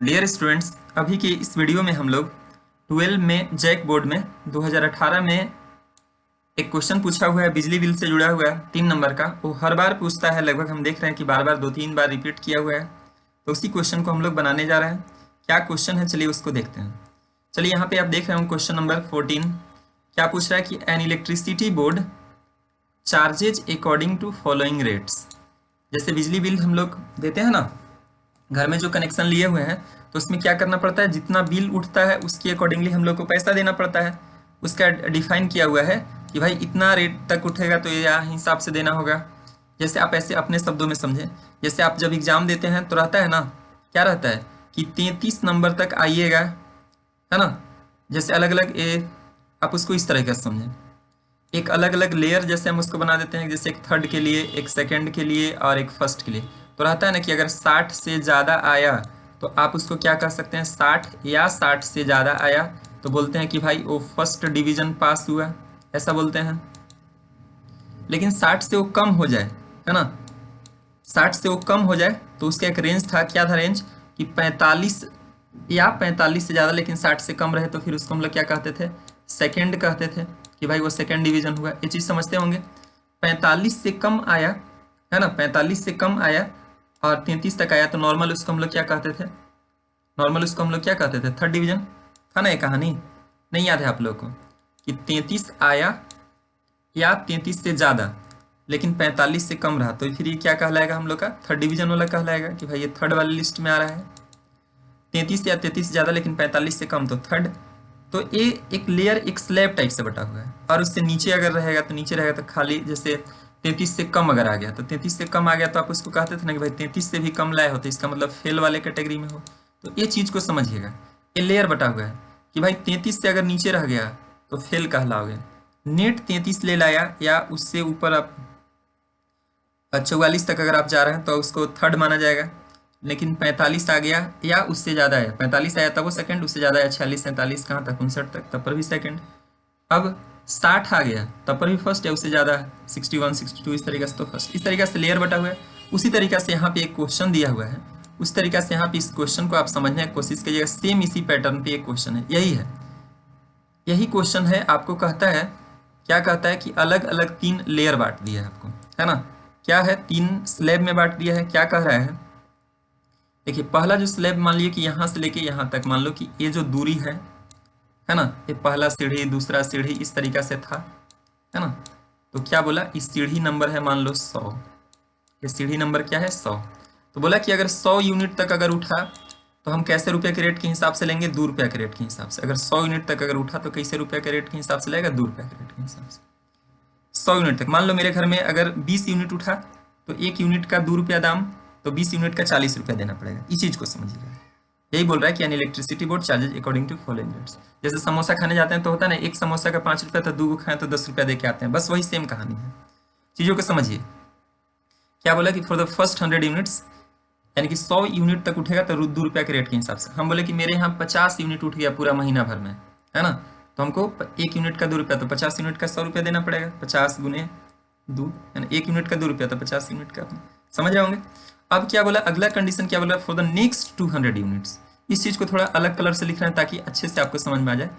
Dear students, अभी के इस वीडियो में हम लोग 12 में जैक बोर्ड में 2018 में एक क्वेश्चन पूछा हुआ है, बिजली बिल से जुड़ा हुआ है 3 नंबर का। वो हर बार पूछता है, लगभग हम देख रहे हैं कि बार बार 2-3 बार रिपीट किया हुआ है। तो उसी क्वेश्चन को हम लोग बनाने जा रहे हैं। क्या क्वेश्चन है, चलिए उसको देखते हैं। चलिए यहाँ पे आप देख रहे हो क्वेश्चन नंबर 14 क्या पूछ रहा है कि an electricity board charges according to following rates. जैसे बिजली बिल हम लोग देते हैं ना, घर में जो कनेक्शन लिए हुए हैं, तो उसमें क्या करना पड़ता है, जितना बिल उठता है उसके अकॉर्डिंगली हम लोग को पैसा देना पड़ता है। उसका डिफाइन किया हुआ है कि भाई इतना रेट तक उठेगा तो ये हिसाब से देना होगा। जैसे आप ऐसे अपने शब्दों में समझें, जैसे आप जब एग्जाम देते हैं तो रहता है ना, क्या रहता है कि 33 नंबर तक आइएगा, है ना। जैसे अलग अलग आप उसको इस तरह का समझें, एक अलग अलग लेयर जैसे हम उसको बना देते हैं, जैसे एक थर्ड के लिए, एक सेकंड के लिए और एक फर्स्ट के लिए। तो रहता है ना कि अगर 60 से ज़्यादा आया तो आप उसको क्या कह सकते हैं, 60 या 60 से ज़्यादा आया तो बोलते हैं कि भाई वो फर्स्ट डिवीजन पास हुआ, ऐसा बोलते हैं। लेकिन 60 से वो कम हो जाए, है ना, 60 से वो कम हो जाए तो उसका एक रेंज था, क्या था रेंज, कि 45 या 45 से ज़्यादा, लेकिन 60 से कम रहे तो फिर उसको हम लोग क्या कहते थे, सेकंड कहते थे, कि भाई वो सेकंड डिवीजन हुआ। ये चीज़ समझते होंगे। 45 से कम आया, है ना, 45 से कम आया और 33 तक आया तो नॉर्मल उसको हम लोग क्या कहते थे, नॉर्मल उसको हम लोग क्या कहते थे, थर्ड डिवीजन। था ना ये कहानी, नहीं याद है आप लोग को, कि 33 आया या 33 से ज़्यादा लेकिन 45 से कम रहा तो फिर ये क्या कहलाएगा हम लोग का, थर्ड डिवीजन वाला कहलाएगा, कि भाई ये थर्ड वाली लिस्ट में आ रहा है। 33 या 33 से ज़्यादा लेकिन 45 से कम तो थर्ड। तो ये एक लेयर, एक स्लैब टाइप से बटा हुआ है, और उससे नीचे अगर रहेगा तो नीचे रहेगा तो खाली, जैसे 33 से कम अगर आ गया तो 33 से कम आ गया तो आप उसको कहते थे ना कि भाई 33 से भी कम लाए हो तो इसका मतलब फेल वाले कैटेगरी में हो। तो ये चीज़ को समझिएगा, ये लेयर बटा हुआ है कि भाई 33 से अगर नीचे रह गया तो फेल कहलाओगे। नेट 33 ले लाया या उससे ऊपर आप 44 तक अगर आप जा रहे हैं तो उसको थर्ड माना जाएगा। लेकिन 45 आ गया या उससे ज़्यादा है, 45 आया तब वो सेकंड, उससे ज़्यादा है 46 47 कहाँ तक 59 तक, तब पर भी सेकंड। अब 60 आ गया तब पर भी फर्स्ट है, उससे ज़्यादा है 61 62 इस तरीके से तो फर्स्ट। इस तरीके से लेयर बटा हुआ है। उसी तरीके से यहाँ पे एक क्वेश्चन दिया हुआ है, उस तरीके से यहाँ पे इस क्वेश्चन को आप समझने की कोशिश कीजिएगा। सेम इसी पैटर्न पे एक क्वेश्चन है, यही है, यही क्वेश्चन है। आपको कहता है, क्या कहता है कि अलग अलग 3 लेयर बांट दिया है आपको, है ना, क्या है, 3 स्लैब में बांट दिया है। क्या कह रहा है, देखिए पहला जो स्लैब मान लिया कि यहाँ से लेके यहाँ तक, मान लो कि ये जो दूरी है ना, ये पहला सीढ़ी दूसरा सीढ़ी इस तरीका से था, है ना। तो क्या बोला, इस सीढ़ी नंबर है मान लो 100, ये सीढ़ी नंबर क्या है 100। तो बोला कि अगर 100 यूनिट तक अगर उठा तो हम कैसे रुपये के रेट के हिसाब से लेंगे, 2 रुपये के रेट के हिसाब से। अगर 100 यूनिट तक अगर उठा तो कैसे रुपये के रेट के हिसाब से लेगा, 2 रुपये के रेट के हिसाब से। 100 यूनिट तक, मान लो मेरे घर में अगर 20 यूनिट उठा तो 1 यूनिट का 2 रुपया दाम, तो 20 यूनिट का 40 रुपया देना पड़ेगा। इस चीज़ को समझिएगा। यही बोल रहा है कि an electricity board charges according to following rates. जैसे समोसा खाने जाते हैं तो होता है ना, एक समोसा का 5 रुपया, तो 2 खाएं तो 10 रुपया दे के आते हैं, बस वही सेम कहानी है। चीज़ों को समझिए। क्या बोला कि फॉर द फर्स्ट 100 यूनिट्स, यानी कि 100 यूनिट तक उठेगा तो 2 रुपया के रेट के हिसाब से। हम बोले कि मेरे यहाँ 50 यूनिट उठ गया पूरा महीना भर में, है ना, तो हमको 1 यूनिट का 2 रुपया, तो 50 यूनिट का 100 रुपया देना पड़ेगा, 50 गुने 2, यानी 1 यूनिट का 2 रुपया, तो 50 यूनिट का, समझ रहे होंगे। अब क्या बोला, अगला कंडीशन क्या बोला, फॉर द नेक्स्ट 200 यूनिट्स। इस चीज़ को थोड़ा अलग कलर से लिख रहे हैं ताकि अच्छे से आपको समझ में आ जाए।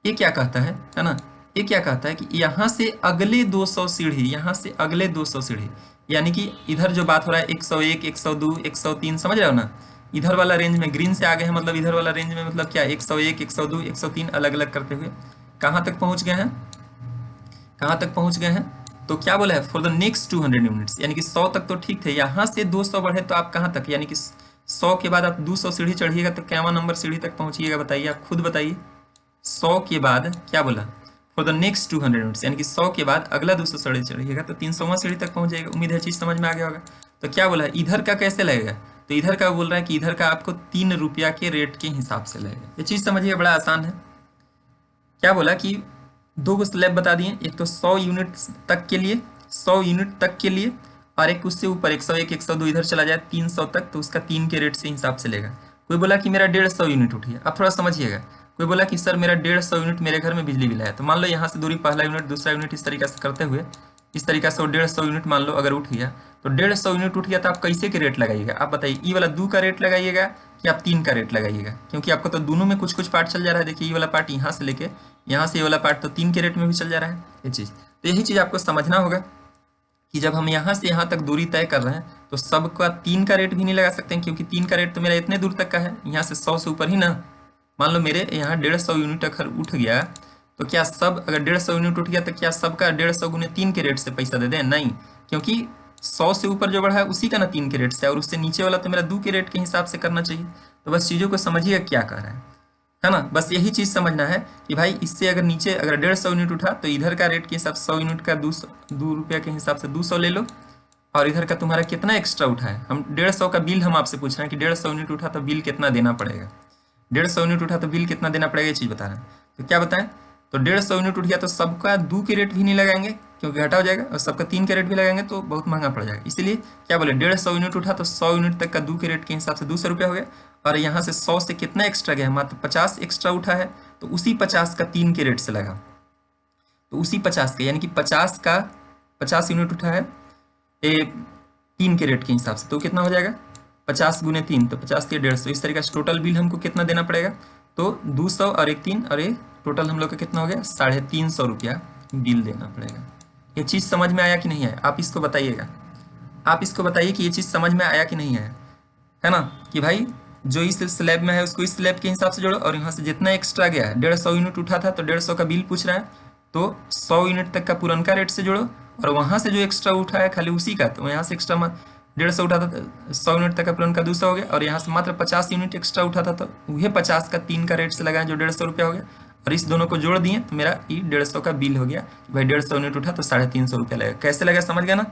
ये क्या कहता है ना, ये क्या कहता है कि यहाँ से अगले 200 सीढ़ी, यहाँ से अगले 200 सीढ़ी, यानी कि इधर जो बात हो रहा है 101 102 103, समझ रहे हो ना, इधर वाला रेंज में ग्रीन से आगे है, मतलब इधर वाला रेंज में मतलब क्या, 101 102 103 अलग अलग करते हुए कहाँ तक पहुँच गए हैं, कहाँ तक पहुँच गए हैं। तो क्या बोला है, फॉर द नेक्स्ट 200 यूनिट्स, यानी कि 100 तक तो ठीक थे, यहाँ से 200 बढ़े तो आप कहाँ तक, यानी कि 100 के बाद आप 200 सीढ़ी चढ़िएगा तो कैवा नंबर सीढ़ी तक पहुँचिएगा, बताइए, आप खुद बताइए। 100 के बाद क्या बोला, फॉर द नेक्स्ट 200 यूनिट्स, यानी कि 100 के बाद अगला 200 सीढ़ी चढ़िएगा तो 300वां सीढ़ी तक पहुँच जाएगा। उम्मीद है चीज़ समझ में आ गया होगा। तो क्या बोला, इधर का कैसे लगेगा, तो इधर का बोल रहा है कि इधर का आपको 3 रुपया के रेट के हिसाब से लगेगा। ये चीज़ समझिए, बड़ा आसान है। क्या बोला कि 2 स्लैब बता दिए, एक तो 100 यूनिट तक के लिए, 100 यूनिट तक के लिए, और एक उससे ऊपर 101 102 इधर चला जाए 300 तक, तो उसका 3 के रेट से हिसाब से लेगा। कोई बोला कि मेरा 150 यूनिट उठी है, अब थोड़ा समझिएगा। कोई बोला कि सर मेरा 150 यूनिट मेरे घर में बिजली बिल है, तो मान लो यहाँ से दूरी पहला यूनिट दूसरा यूनिट इस तरीके से करते हुए इस तरीका से 150 यूनिट मान लो अगर उठ गया, तो 150 यूनिट उठ गया तो आप कैसे के रेट लगाइएगा? आप बताइए, ई वाला 2 का रेट लगाइएगा कि आप 3 का रेट लगाइएगा? क्योंकि आपको तो दोनों में कुछ कुछ पार्ट चल जा रहा है। देखिए ये वाला पार्ट यहाँ से लेके यहाँ से ये वाला पार्ट तो 3 के रेट में भी चल जा रहा है ये चीज़। तो यही चीज़ आपको समझना होगा कि जब हम यहाँ से यहाँ तक दूरी तय कर रहे हैं तो सबका 3 का रेट भी नहीं लगा सकते हैं, क्योंकि 3 का रेट तो मेरा इतने दूर तक का है, यहाँ से 100 से ऊपर ही ना। मान लो मेरे यहाँ 150 यूनिट अगर उठ गया, तो क्या सब, अगर 150 यूनिट उठ गया तो क्या सबका 150 गुने 3 के रेट से पैसा दे दें? नहीं, क्योंकि 100 से ऊपर जो बढ़ा है उसी का ना 3 के रेट से, और उससे नीचे वाला तो मेरा 2 के रेट के हिसाब से करना चाहिए। तो बस चीज़ों को समझिए क्या कह रहा है ना? बस यही चीज़ समझना है कि भाई इससे अगर नीचे अगर 150 यूनिट उठा तो इधर का रेट के हिसाब से 100 यूनिट का 2 रुपया के हिसाब से 200 ले लो, और इधर का तुम्हारा कितना एक्स्ट्रा उठा है, हम 150 का बिल हम आपसे पूछ रहे हैं कि 150 यूनिट उठा तो बिल कितना देना पड़ेगा, 150 यूनिट उठा तो बिल कितना देना पड़ेगा, ये चीज़ बता रहे हैं। तो क्या बताएं, तो 150 यूनिट उठ गया तो सबका 2 के रेट भी नहीं लगाएंगे क्योंकि घटा हो जाएगा, और सबका 3 के रेट भी लगाएंगे तो बहुत महंगा पड़ जाएगा। इसलिए क्या बोले, 150 यूनिट उठा तो 100 यूनिट तक का 2 के रेट के हिसाब से 200 रुपया हो गया, और यहाँ से 100 से कितना एक्स्ट्रा गया, मात्र 50 एक्स्ट्रा उठा है, तो उसी 50 का 3 के रेट से लगा, तो उसी 50 का, यानी कि 50 का 50 यूनिट उठा है 3 के रेट के हिसाब से, तो कितना हो जाएगा 50 गुने 3, तो 50 के 150। इस तरीके से टोटल बिल हमको कितना देना पड़ेगा, तो 200 और 1 3 और ये टोटल हम लोग का कितना हो गया 350 रुपया बिल देना पड़ेगा। ये चीज़ समझ में आया कि नहीं आया? आप इसको बताइएगा, आप इसको बताइए कि ये चीज़ समझ में आया कि नहीं आया, है ना? कि भाई जो इस स्लैब में है उसको इस स्लैब के हिसाब से जोड़ो, और यहाँ से जितना एक्स्ट्रा गया है 150 यूनिट उठा था तो 150 का बिल पूछ रहा है, तो 100 यूनिट तक का पुरनका रेट से जोड़ो, और वहाँ से जो एक्स्ट्रा उठा है खाली उसी का, तो यहाँ से एक्स्ट्रा 150 उठा था तो 100 यूनिट तक का पुरनका 200 हो गया, और यहाँ से मात्र 50 यूनिट एक्स्ट्रा उठा था तो वही 50 का 3 का रेट से लगाए जो 150 रुपया हो गया, और इस दोनों को जोड़ दिए तो मेरा ये 150 का बिल हो गया। भाई 150 यूनिट उठा तो 350 रुपया लगेगा। कैसे लगा समझ गया ना?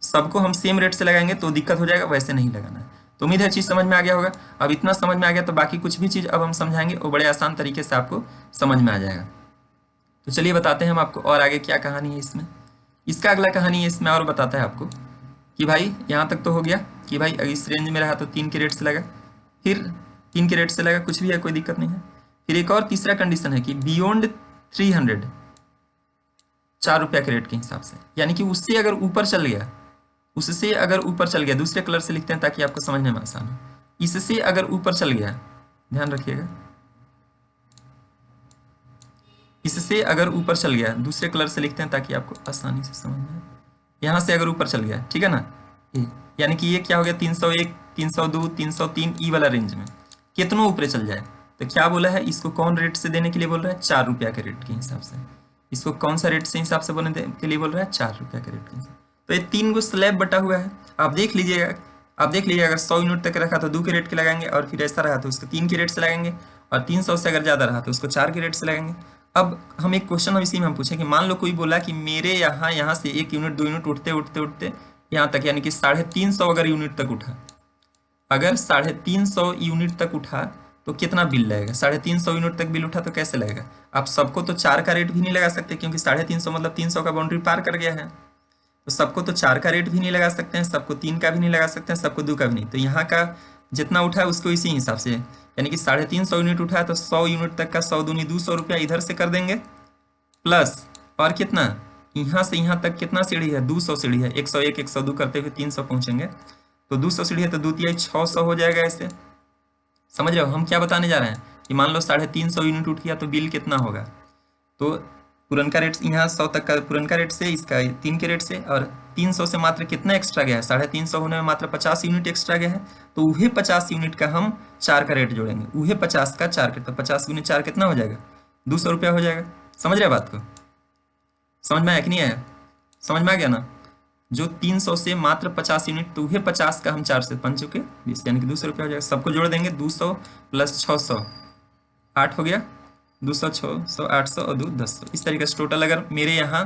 सबको हम सेम रेट से लगाएंगे तो दिक्कत हो जाएगा, वैसे नहीं लगाना है। तो उम्मीद है चीज़ समझ में आ गया होगा। अब इतना समझ में आ गया तो बाकी कुछ भी चीज़ अब हम समझाएंगे वो बड़े आसान तरीके से आपको समझ में आ जाएगा। तो चलिए बताते हैं हम आपको और आगे क्या कहानी है इसमें। इसका अगला कहानी है इसमें और बताता है आपको कि भाई यहाँ तक तो हो गया कि भाई इस रेंज में रहा तो 3 के रेट से लगा, फिर 3 के रेट से लगा, कुछ भी है कोई दिक्कत नहीं है। फिर एक और तीसरा कंडीशन है कि बियॉन्ड 300 4 रुपया के रेट के हिसाब से, यानी कि उससे अगर ऊपर चल गया, उससे अगर ऊपर चल गया, दूसरे कलर से लिखते हैं ताकि आपको समझने में आसान हो। इससे अगर ऊपर चल गया, ध्यान रखिएगा, इससे अगर ऊपर चल गया, दूसरे कलर से लिखते हैं ताकि आपको आसानी से समझ में आए। यहाँ से अगर ऊपर चल गया, ठीक है ना, यानी कि ये क्या हो गया 301 302 303 ई वाला रेंज में कितनों ऊपर चल जाए, तो क्या बोला है, इसको कौन रेट से देने के लिए बोल रहा है, 4 रुपया के रेट के हिसाब से। इसको कौन सा रेट से हिसाब से बोलने के लिए बोल रहा है, 4 रुपया के रेट के हिसाब। तो ये 3 गो स्लैब बटा हुआ है, आप देख लीजिएगा, आप देख लीजिएगा। अगर 100 यूनिट तक रखा तो 2 के रेट के लगाएंगे, और फिर ऐसा रहा तो उसको 3 के रेट से लगाएंगे, और 300 से अगर ज़्यादा रहा तो उसको 4 के रेट से लगाएंगे। अब हम एक क्वेश्चन हम इसी में हम पूछें कि मान लो कोई बोला कि मेरे यहाँ से 1 यूनिट 2 यूनिट उठते उठते उठते यहाँ तक, यानी कि 350 अगर यूनिट तक उठा, अगर 350 यूनिट तक उठा तो कितना बिल लगेगा। 350 यूनिट तक बिल उठा तो कैसे लगेगा। आप सबको तो 4 का रेट भी नहीं लगा सकते, क्योंकि 350 मतलब 300 का बाउंड्री पार कर गया है, तो सबको तो 4 का रेट भी नहीं लगा सकते हैं, सबको 3 का भी नहीं लगा सकते हैं, सबको 2 का भी नहीं। तो यहाँ का जितना उठा है उसको इसी हिसाब से, यानी कि 350 यूनिट उठा है तो 100 यूनिट तक का 100 दूनी 200 रुपया इधर से कर देंगे, प्लस और कितना, यहाँ से यहाँ तक कितना सीढ़ी है, 200 सीढ़ी है, 101 102 करते हुए 300 पहुँचेंगे, तो 200 सीढ़ी है तो 2 तिहाई 600 हो जाएगा। ऐसे समझ रहे हो हम क्या बताने जा रहे हैं कि मान लो 350 यूनिट उठ गया तो बिल कितना होगा, तो पुरनका रेट यहाँ 100 तक का पुरनका रेट से इसका 3 के रेट से, और 300 से मात्र कितना एक्स्ट्रा गया है, 350 होने में मात्र 50 यूनिट एक्स्ट्रा गया है, तो वही 50 यूनिट का हम 4 का रेट जोड़ेंगे, वही 50 का 4 का, तो 50 गुने 4 कितना हो जाएगा, 200 रुपया हो जाएगा। समझ रहे बात को, समझ में आया कि नहीं आया, समझ में आ गया ना। जो 300 से मात्र 50 यूनिट, तो वही 50 का हम 4 से 5 चुके 20, यानी कि 200 रुपया हो जाएगा। सबको जोड़ देंगे, 200 प्लस 600 8 हो गया, 200 600 800 और 2 1000। इस तरीके से टोटल अगर मेरे यहाँ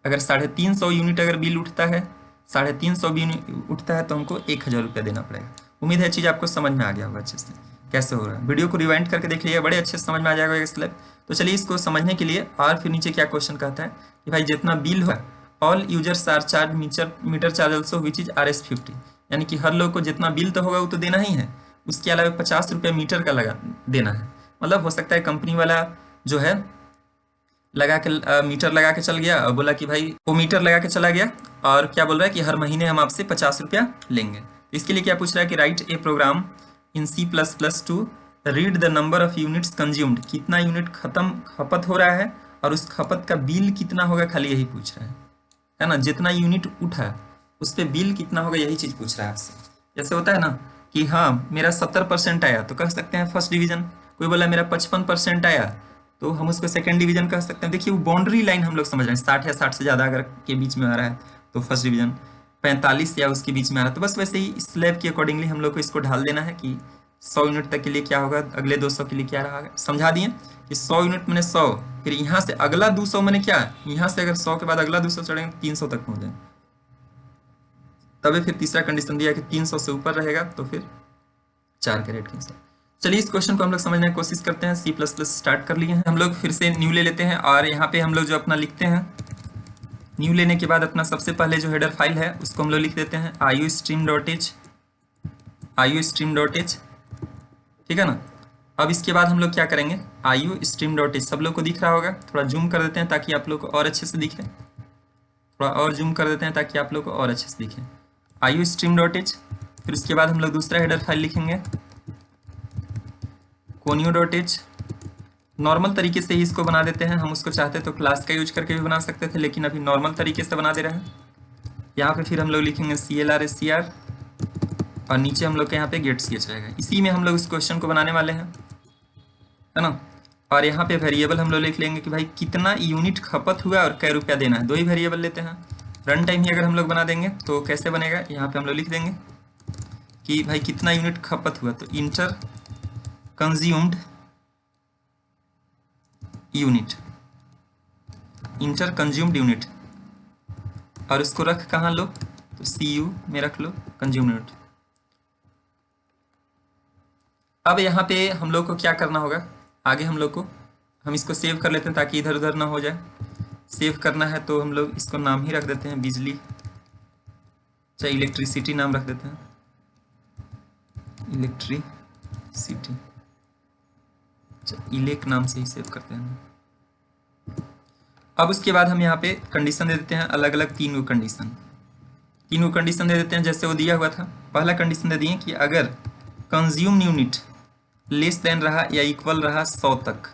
अगर 350 यूनिट अगर बिल उठता है, 350 यूनिट उठता है तो हमको 1000 रुपया देना पड़ेगा। उम्मीद है चीज़ आपको समझ में आ गया होगा अच्छे से कैसे हो रहा है। वीडियो को रिवाइंड करके देख लीजिए, बड़े अच्छे से समझ में आ जाएगा स्लैब। तो चलिए इसको समझने के लिए, और फिर नीचे क्या क्वेश्चन कहता है कि भाई जितना बिल होगा, all users are charge meter charge also which is RS50, यानी कि हर लोग को जितना बिल तो होगा वो तो देना ही है, उसके अलावा 50 रुपया मीटर का लगा देना है। मतलब हो सकता है कंपनी वाला जो है लगा के मीटर लगा के चल गया और बोला कि भाई वो मीटर लगा के चला गया और क्या बोल रहा है कि हर महीने हम आपसे 50 रुपया लेंगे। इसके लिए क्या पूछ रहा है कि write a program in C++ to read the number of units consumed, कितना यूनिट खपत हो रहा है और उस खपत का बिल कितना होगा, खाली यही पूछ रहा है ना। जितना यूनिट उठा उस पर बिल कितना होगा, यही चीज़ पूछ रहा है आपसे। जैसे होता है ना कि हाँ मेरा 70% आया तो कह सकते हैं फर्स्ट डिवीजन, कोई बोला मेरा 55% आया तो हम उसको सेकंड डिवीजन कह सकते हैं। देखिए वो बाउंड्री लाइन हम लोग समझ रहे हैं, 60 या 60 से ज़्यादा अगर के बीच में आ रहा है तो फर्स्ट डिवीजन, 45 या उसके बीच में आ रहा है तो बस वैसे ही स्लैब के अकॉर्डिंगली हम लोग को इसको ढाल देना है कि 100 यूनिट तक के लिए क्या होगा, अगले 200 के लिए क्या रहा। समझा दिए कि 100 यूनिट मैंने 100, फिर यहाँ से अगला 200 मैंने क्या, यहाँ से अगर 100 के बाद अगला 200 चढ़ेंगे 300 तक पहुँच जाए, तभी फिर तीसरा कंडीशन दिया कि 300 से ऊपर रहेगा तो फिर 4 कैरेट के हिसाब। चलिए इस क्वेश्चन को हम लोग समझने की कोशिश करते हैं। C++ स्टार्ट कर लिए हैं हम लोग, फिर से न्यू ले लेते हैं और यहाँ पे हम लोग जो अपना लिखते हैं, न्यू लेने के बाद अपना सबसे पहले जो हेडर फाइल है उसको हम लोग लिख देते हैं iostream.h, iostream.h, ठीक है ना। अब इसके बाद हम लोग क्या करेंगे, iostream.h सब लोग को दिख रहा होगा, थोड़ा जूम कर देते हैं ताकि आप लोग को और अच्छे से दिखे, थोड़ा और जूम कर देते हैं ताकि आप लोग को और अच्छे से दिखे, iostream.h। फिर उसके बाद हम लोग दूसरा हेडर फाइल लिखेंगे conio.h। नॉर्मल तरीके से ही इसको बना देते हैं, हम उसको चाहते तो क्लास का यूज करके भी बना सकते थे लेकिन अभी नॉर्मल तरीके से बना दे रहे हैं। यहाँ पे फिर हम लोग लिखेंगे CLR और नीचे हम लोग के यहाँ पे गेट ch रहेगा। इसी में हम लोग इस क्वेश्चन को बनाने वाले हैं, है ना। और यहाँ पे वेरिएबल हम लोग लिख लेंगे कि भाई कितना यूनिट खपत हुआ और कै रुपया देना है, दो ही वेरिएबल लेते हैं। रन टाइम ही अगर हम लोग बना देंगे तो कैसे बनेगा, यहाँ पे हम लोग लिख देंगे कि भाई कितना यूनिट खपत हुआ, तो inter consumed unit, inter consumed unit, और उसको रख कहाँ लो, तो CU में रख लो कंज्यूम यूनिट। अब यहाँ पे हम लोग को क्या करना होगा, आगे हम लोग को, हम इसको सेव कर लेते हैं ताकि इधर उधर ना हो जाए। सेव करना है तो हम लोग इसको नाम ही रख देते हैं बिजली, चाहे इलेक्ट्रिसिटी नाम रख देते हैं, इलेक्ट्रिसिटी, इलेक नाम से ही सेव करते हैं। अब उसके बाद हम यहाँ पे कंडीशन दे देते हैं, अलग अलग तीन गो कंडीशन दे देते हैं जैसे वो दिया हुआ था। पहला कंडीशन दे दिए कि अगर कंज्यूम यूनिट लेस देन रहा या इक्वल रहा 100 तक,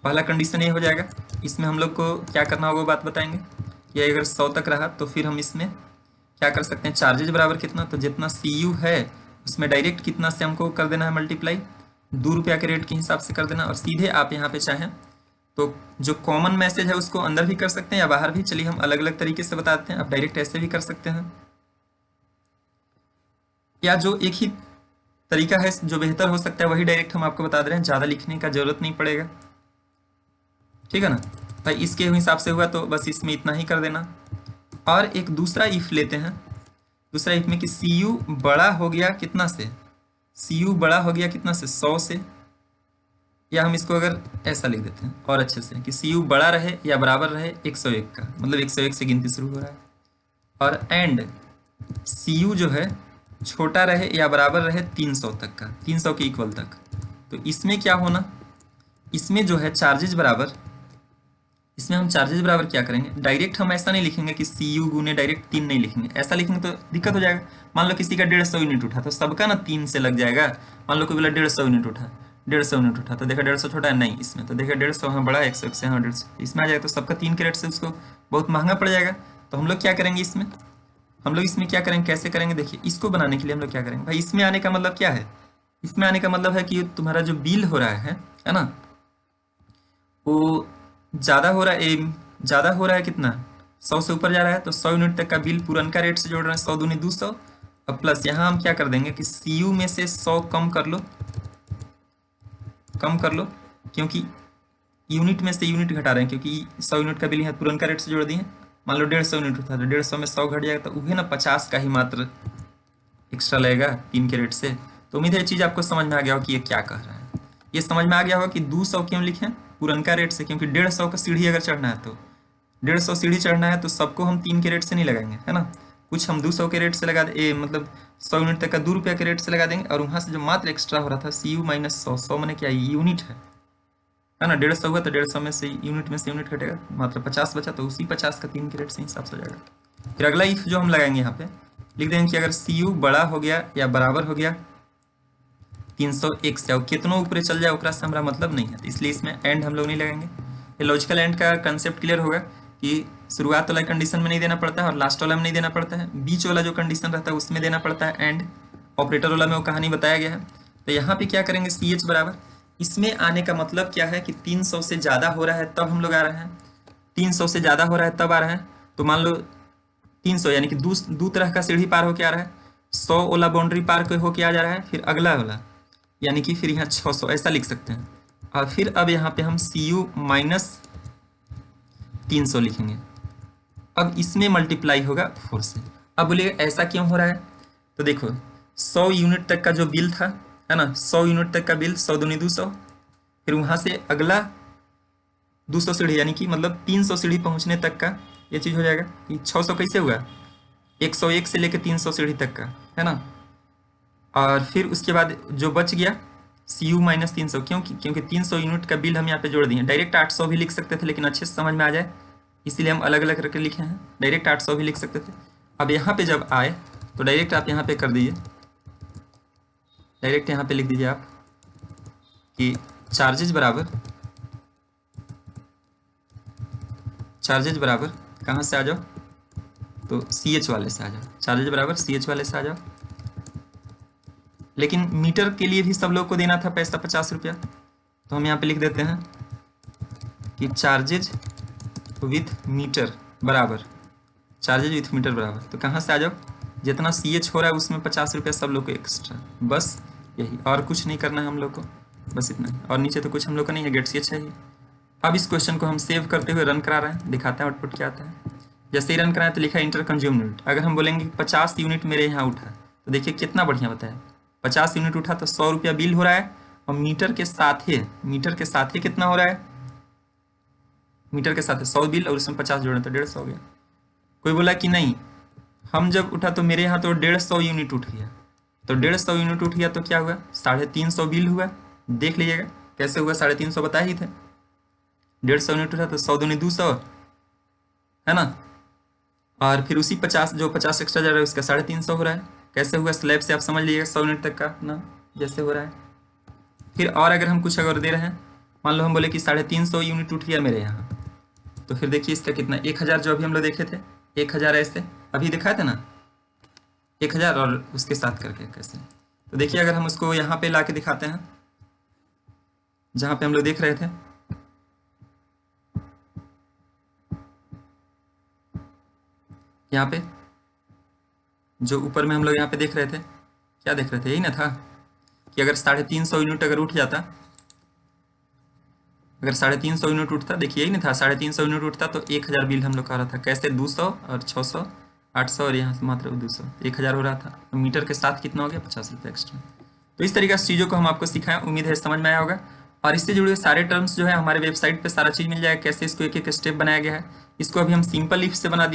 पहला कंडीशन ये हो जाएगा। इसमें हम लोग को क्या करना होगा बात बताएंगे कि अगर 100 तक रहा तो फिर हम इसमें क्या कर सकते हैं, चार्जेज बराबर कितना, तो जितना CU है उसमें डायरेक्ट कितना से हमको कर देना है मल्टीप्लाई, 2 रुपया के रेट के हिसाब से कर देना। और सीधे आप यहाँ पे चाहें तो जो कॉमन मैसेज है उसको अंदर भी कर सकते हैं या बाहर भी, चलिए हम अलग अलग तरीके से बताते हैं। आप डायरेक्ट ऐसे भी कर सकते हैं, या जो एक ही तरीका है जो बेहतर हो सकता है वही डायरेक्ट हम आपको बता दे रहे हैं, ज़्यादा लिखने का जरूरत नहीं पड़ेगा, ठीक है ना भाई। इसके हिसाब से हुआ तो बस इसमें इतना ही कर देना। और एक दूसरा इफ लेते हैं, दूसरा इफ में कि CU बड़ा हो गया कितना से, CU बड़ा हो गया कितना से, 100 से, या हम इसको अगर ऐसा लिख देते हैं और अच्छे से कि CU बड़ा रहे या बराबर रहे 101 का, मतलब 101 से गिनती शुरू हो रहा है। और एंड CU जो है छोटा रहे या बराबर रहे 300 तक का, 300 के इक्वल तक। तो इसमें क्या होना, इसमें जो है चार्जेज बराबर, इसमें हम चार्जेज बराबर क्या करेंगे, डायरेक्ट हम ऐसा नहीं लिखेंगे कि CU गुने डायरेक्ट 3 नहीं लिखेंगे, ऐसा लिखेंगे तो दिक्कत हो जाएगा। मान लो किसी का 150 यूनिट उठा तो सबका ना 3 से लग जाएगा। मान लो कोई बोला 150 यूनिट उठा, 150 यूनिट उठा तो देखा 150 छोटा है नहीं इसमें, तो देखा 150 हाँ बड़ा है 101 से, हाँ 150 इसमें आ जाएगा, तो सबका 3 कैरेट से उसको बहुत महंगा पड़ जाएगा। तो हम लोग क्या करेंगे, इसमें हम लोग इसमें क्या करेंगे, कैसे करेंगे, देखिए इसको बनाने के लिए हम लोग क्या करेंगे भाई, इसमें आने का मतलब क्या है, इसमें आने का मतलब है कि तुम्हारा जो बिल हो रहा है ना, वो ज़्यादा हो रहा है, ज़्यादा हो रहा है कितना, 100 से ऊपर जा रहा है, तो 100 यूनिट तक का बिल पुरनका रेट से जोड़ रहे हैं, 100 दूनी 200। अब प्लस यहाँ हम क्या कर देंगे कि CU में से 100 कम कर लो, क्योंकि यूनिट में से यूनिट घटा रहे हैं, क्योंकि 100 यूनिट का बिल यहाँ पुरनका रेट से जोड़ दिए। मान लो 150 यूनिट था तो 150 में 100 घट जाएगा, तो वही ना 50 का ही मात्र एक्स्ट्रा लगेगा 3 के रेट से। तो उम्मीद है ये चीज़ आपको समझ में आ गया हो कि ये क्या कह रहा है। ये समझ में आ गया होगा कि 200 क्यों लिखें पुरनका रेट से, क्योंकि 150 का सीढ़ी अगर चढ़ना है तो 150 सीढ़ी चढ़ना है तो सबको हम 3 के रेट से नहीं लगाएंगे, है ना, कुछ हम 200 के रेट से लगा दे, मतलब 100 यूनिट तक का 2 रुपया के रेट से लगा देंगे। और वहाँ से जो मात्र एक्स्ट्रा हो रहा था CU माइनस 100, 100 मैंने क्या यूनिट है, है ना। 150 हुआ तो 150 में से यूनिट कटेगा, मात्र 50 बचा, तो उसी 50 का 3 के रेट से हिसाब से हो जाएगा। फिर अगला इफ जो हम लगाएंगे यहाँ पे लिख देंगे कि अगर सी यू बड़ा हो गया या बराबर हो गया 301 से, और कितनों ऊपर चल जाए ओकरा से हमारा मतलब नहीं है, तो इसलिए इसमें एंड हम लोग नहीं लगाएंगे। ये लॉजिकल एंड का कंसेप्ट क्लियर होगा कि शुरुआत वाला कंडीशन में नहीं देना पड़ता है और लास्ट वाला में नहीं देना पड़ता है, बीच वाला जो कंडीशन रहता है उसमें देना पड़ता है एंड। ऑपरेटर वाला में वो कहानी बताया गया है। तो यहाँ पे क्या करेंगे, सी एच बराबर, इसमें आने का मतलब क्या है कि 300 से ज़्यादा हो रहा है तब हम लोग आ रहे हैं, 300 से ज़्यादा हो रहा है तब आ रहे हैं। तो मान लो 300 यानी कि दो तरह का सीढ़ी पार होके आ रहा है, 100 वाला बाउंड्री पार होके आ जा रहा है, फिर अगला वाला यानी कि फिर यहाँ 600 ऐसा लिख सकते हैं। और फिर अब यहाँ पे हम सी यू माइनस 300 लिखेंगे। अब इसमें मल्टीप्लाई होगा 4 से। अब बोलिएगा ऐसा क्यों हो रहा है, तो देखो 100 यूनिट तक का जो बिल था, है ना, 100 यूनिट तक का बिल, 100 दूनी 200, फिर वहाँ से अगला 200 सीढ़ी यानी कि मतलब 300 सीढ़ी पहुँचने तक का ये चीज़ हो जाएगा कि 600 कैसे हुआ, 101 से लेकर 300 सीढ़ी तक का, है ना। और फिर उसके बाद जो बच गया सी यू माइनस 300, क्योंकि 300 यूनिट का बिल हम यहाँ पे जोड़ दिए। डायरेक्ट 800 भी लिख सकते थे लेकिन अच्छे से समझ में आ जाए इसीलिए हम अलग अलग करके लिखे हैं। डायरेक्ट 800 भी लिख सकते थे। अब यहाँ पे जब आए तो डायरेक्ट आप यहाँ पे कर दीजिए, डायरेक्ट यहाँ पे लिख दीजिए आप कि चार्जेज बराबर कहाँ से आ जाओ, तो सी एच वाले से आ जाओ, चार्जेज बराबर सी एच वाले से आ जाओ। लेकिन मीटर के लिए भी सब लोग को देना था पैसा 50 रुपया, तो हम यहाँ पे लिख देते हैं कि चार्जेज विथ मीटर बराबर, चार्जेज विथ मीटर बराबर, तो कहाँ से आ जाओ, जितना सी एच हो रहा है उसमें 50 रुपया सब लोग को एक्स्ट्रा, बस यही, और कुछ नहीं करना है हम लोग को, बस इतना ही। और नीचे तो कुछ हम लोग का नहीं है, गेट सी एच है ही। अब इस क्वेश्चन को हम सेव करते हुए रन करा रहे हैं, दिखाते हैं आउटपुट क्या आता है। जैसे ही रन कराएं तो लिखा इंटर कंज्यूम यूनिट। अगर हम बोलेंगे 50 यूनिट मेरे यहाँ उठा, तो देखिए कितना बढ़िया बताया, 50 यूनिट उठा तो 100 रुपया बिल हो रहा है, और मीटर के साथ ही कितना हो रहा है, मीटर के साथ 100 बिल और उसमें 50 जोड़े तो 150 हो गया। कोई बोला कि नहीं, हम जब उठा तो मेरे यहाँ तो 150 यूनिट उठ गया, तो 150 यूनिट उठ गया तो क्या हुआ, 350 बिल हुआ। देख लीजिएगा कैसे हुआ, 350 बताए ही थे, 150 यूनिट उठा तो 100 दूनी 200, है ना। और फिर उसी 50 जो 50 एक्स्ट्रा जा रहा है उसका 350 हो रहा है। कैसे हुआ, स्लैब से आप समझ लीजिएगा 100 यूनिट तक का ना जैसे हो रहा है। फिर और अगर हम कुछ अगर दे रहे हैं, मान लो हम बोले कि 350 यूनिट उठ गया मेरे यहाँ, तो फिर देखिए इसका कितना, 1000 जो अभी हम लोग देखे थे, 1000 ऐसे अभी दिखाए थे ना, 1000 और उसके साथ करके कैसे। तो देखिए अगर हम उसको यहाँ पे ला के दिखाते हैं जहाँ पे हम लोग देख रहे थे, यहाँ पे जो ऊपर में हम लोग यहाँ पे देख रहे थे, क्या देख रहे थे, यही ना था कि अगर 350 यूनिट अगर उठ जाता, अगर 350 यूनिट उठता, देखिए यही नहीं था, 350 यूनिट उठता तो 1000 बिल हम लोग का रहा था। कैसे, 200 और 600 800 और यहाँ से मात्र 200, 1000 हो रहा था। तो मीटर के साथ कितना हो गया, 50 रुपये एक्स्ट्रा। तो इस तरीके से चीज़ों को हम आपको सिखाएं, उम्मीद है समझ में आया होगा। और इससे जुड़े हुए सारे टर्म्स जो है हमारे वेबसाइट पर सारा चीज़ मिल जाएगा, कैसे इसको एक एक स्टेप बनाया गया है। इसको अभी हम सिंपल इफ से बना दिए।